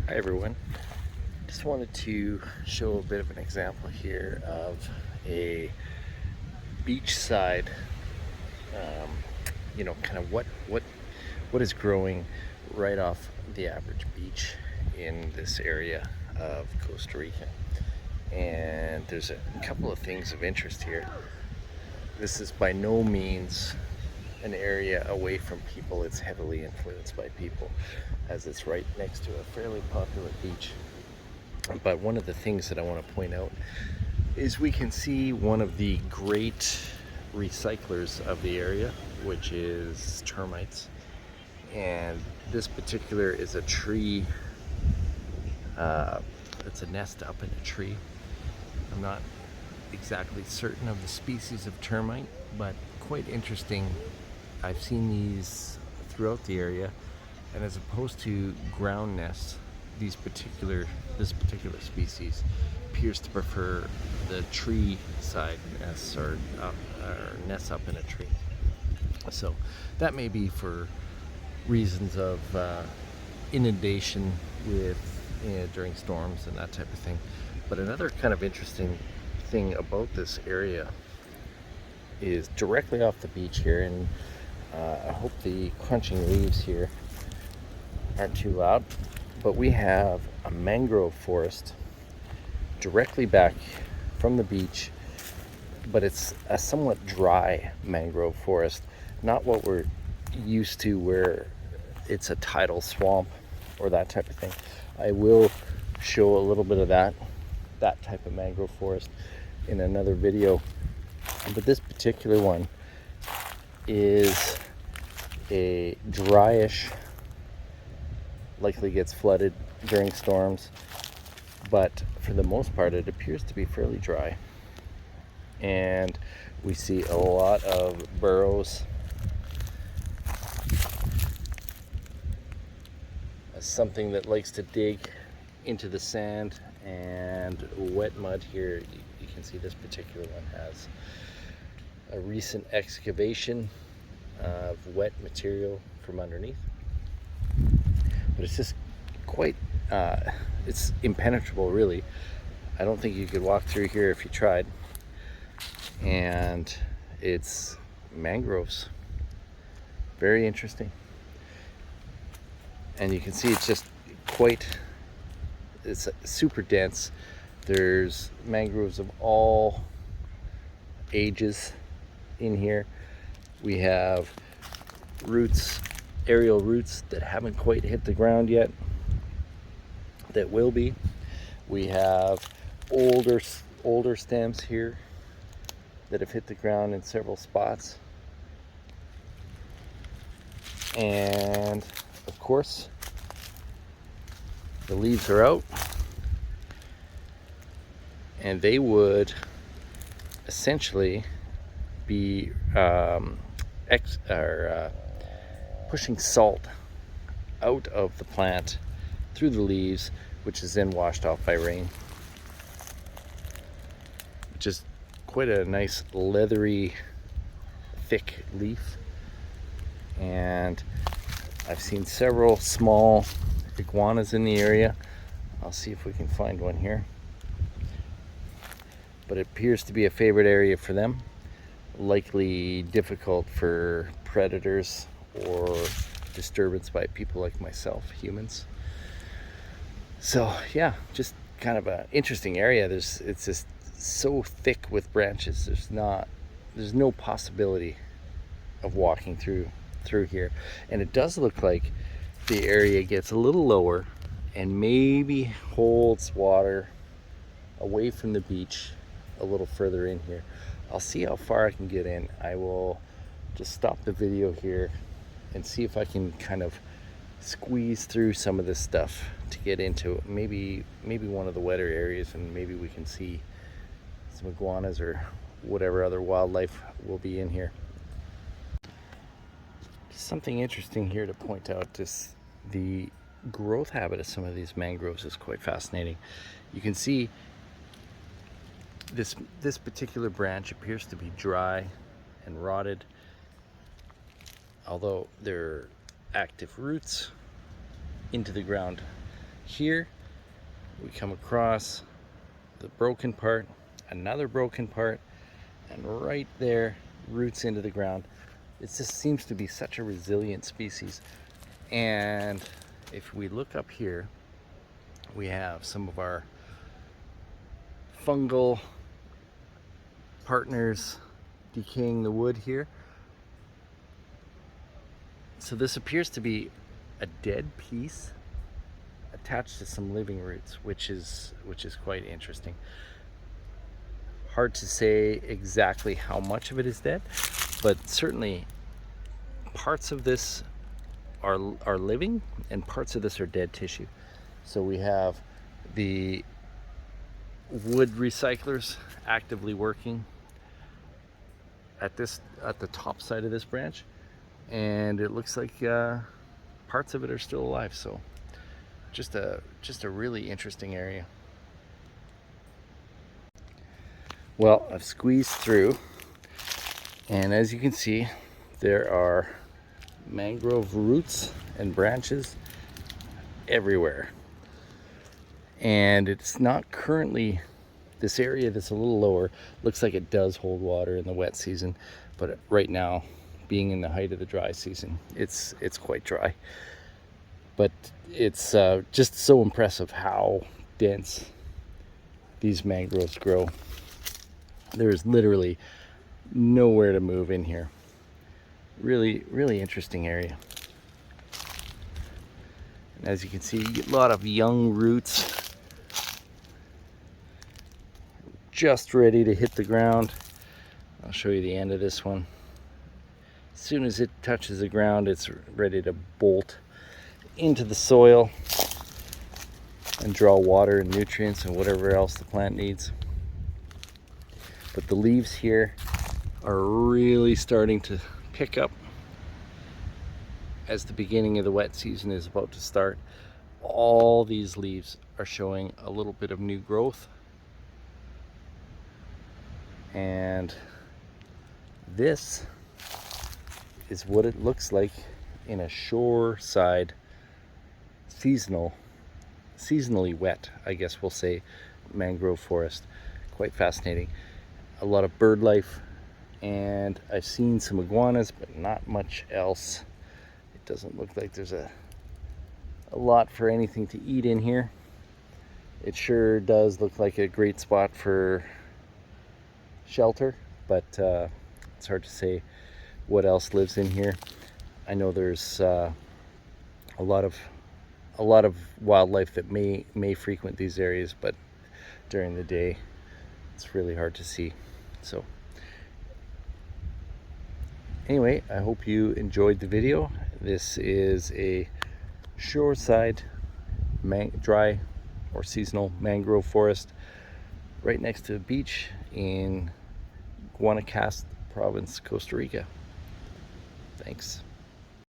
Hi everyone. Just wanted to show a bit of an example here of a beachside, um, kind of what is growing right off the average beach in this area of Costa Rica. And there's a couple of things of interest here. This is by no means an area away from people. It's heavily influenced by people, as it's right next to a fairly popular beach. But one of the things that I want to point out is we can see one of the great recyclers of the area, which is termites. And this particular is a tree, it's a nest up in a tree. I'm not exactly certain of the species of termite, but quite interesting. I've seen these throughout the area, and as opposed to ground nests, this particular species appears to prefer the tree side nests or nests up in a tree. So that may be for reasons of inundation with during storms and that type of thing. But another kind of interesting thing about this area is directly off the beach here, and I hope the crunching leaves here aren't too loud, but we have a mangrove forest directly back from the beach, but it's a somewhat dry mangrove forest, not what we're used to where it's a tidal swamp or that type of thing. I will show a little bit of that type of mangrove forest in another video, but this particular one is a dryish, likely gets flooded during storms, but for the most part it appears to be fairly dry. And we see a lot of burrows, as something that likes to dig into the sand and wet mud here. You can see this particular one has a recent excavation of wet material from underneath, but it's just quite it's impenetrable, really. I don't think you could walk through here if you tried. And it's mangroves, very interesting. And you can see it's just it's super dense. There's mangroves of all ages in here. We have roots, aerial roots that haven't quite hit the ground yet, that will be. We have older stems here that have hit the ground in several spots. And of course, the leaves are out, and they would essentially be pushing salt out of the plant through the leaves, which is then washed off by rain. Just quite a nice leathery, thick leaf. And I've seen several small iguanas in the area. I'll see if we can find one here. But it appears to be a favorite area for them. Likely difficult for predators or disturbance by people like myself, humans. So yeah, just kind of an interesting area. It's just so thick with branches. There's no possibility of walking through here. And it does look like the area gets a little lower and maybe holds water away from the beach a little further in here. I'll see how far I can get in. I will just stop the video here and see if I can kind of squeeze through some of this stuff to get into maybe one of the wetter areas, and maybe we can see some iguanas or whatever other wildlife will be in here. Something interesting here to point out, just the growth habit of some of these mangroves is quite fascinating. You can see this particular branch appears to be dry and rotted, although there are active roots into the ground Here we come across the broken part, another broken part, and right there, roots into the ground. It just seems to be such a resilient species. And if we look up here, we have some of our fungal partners decaying the wood here. So this appears to be a dead piece attached to some living roots, which is quite interesting. Hard to say exactly how much of it is dead, but certainly parts of this are living and parts of this are dead tissue. So we have the wood recyclers actively working at the top side of this branch, and it looks like parts of it are still alive. So just a really interesting area. Well, I've squeezed through, and as you can see, there are mangrove roots and branches everywhere. And it's not currently, this area that's a little lower looks like it does hold water in the wet season, but right now, being in the height of the dry season, it's quite dry. But it's just so impressive how dense these mangroves grow. There's literally nowhere to move in here. Really, really interesting area. And as you can see, you get a lot of young roots just ready to hit the ground. I'll show you the end of this one. As soon as it touches the ground, it's ready to bolt into the soil and draw water and nutrients and whatever else the plant needs. But the leaves here are really starting to pick up as the beginning of the wet season is about to start. All these leaves are showing a little bit of new growth. And this is what it looks like in a shoreside seasonally wet, I guess we'll say, mangrove forest. Quite fascinating. A lot of bird life, and I've seen some iguanas, but not much else. It doesn't look like there's a lot for anything to eat in here. It sure does look like a great spot for shelter, but it's hard to say what else lives in here. I know there's a lot of wildlife that may frequent these areas, but during the day it's really hard to see. So anyway, I hope you enjoyed the video. This is a shoreside dry or seasonal mangrove forest right next to a beach in Guanacaste Province, Costa Rica. Thanks.